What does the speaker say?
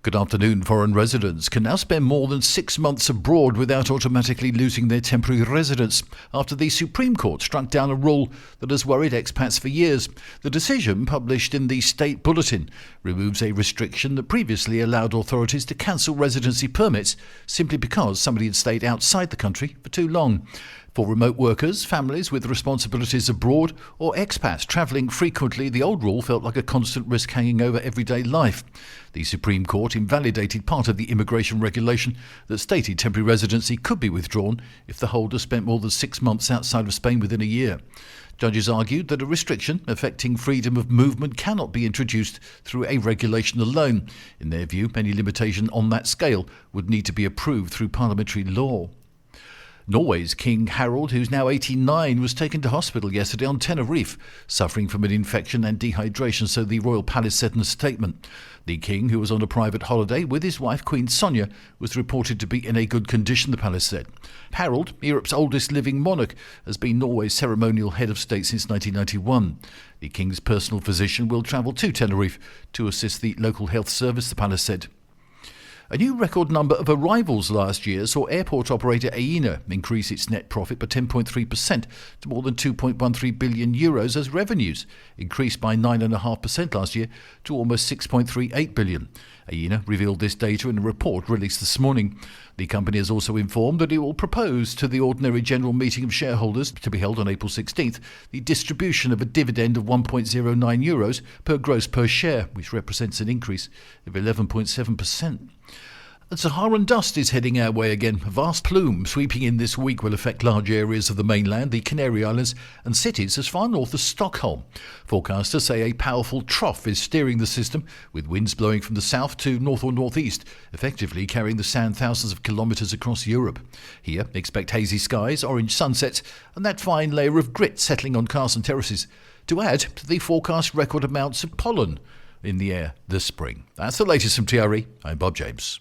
Good afternoon. Foreign residents can now spend more than 6 months abroad without automatically losing their temporary residence after the Supreme Court struck down a rule that has worried expats for years. The decision, published in the State Bulletin, removes a restriction that previously allowed authorities to cancel residency permits simply because somebody had stayed outside the country for too long. For remote workers, families with responsibilities abroad, or expats travelling frequently, the old rule felt like a constant risk hanging over everyday life. The Supreme Court invalidated part of the immigration regulation that stated temporary residency could be withdrawn if the holder spent more than 6 months outside of Spain within a year. Judges argued that a restriction affecting freedom of movement cannot be introduced through a regulation alone. In their view, any limitation on that scale would need to be approved through parliamentary law. Norway's King Harald, who's now 89, was taken to hospital yesterday on Tenerife, suffering from an infection and dehydration, so the royal palace said in a statement. The king, who was on a private holiday with his wife Queen Sonja, was reported to be in a good condition, the palace said. Harald, Europe's oldest living monarch, has been Norway's ceremonial head of state since 1991. The king's personal physician will travel to Tenerife to assist the local health service, the palace said. A new record number of arrivals last year saw airport operator Aena increase its net profit by 10.3% to more than €2.13 billion as revenues increased by 9.5% last year to almost €6.38 billion. Aena revealed this data in a report released this morning. The company has also informed that it will propose to the ordinary general meeting of shareholders, to be held on April 16th, the distribution of a dividend of €1.09 per gross per share, which represents an increase of 11.7%. The Saharan dust is heading our way again. A vast plume sweeping in this week will affect large areas of the mainland, the Canary Islands and cities as far north as Stockholm. Forecasters say a powerful trough is steering the system, with winds blowing from the south to north or northeast, effectively carrying the sand thousands of kilometres across Europe. Here, expect hazy skies, orange sunsets and that fine layer of grit settling on cars and terraces, to add to the forecast record amounts of pollen in the air this spring. That's the latest from TRE. I'm Bob James.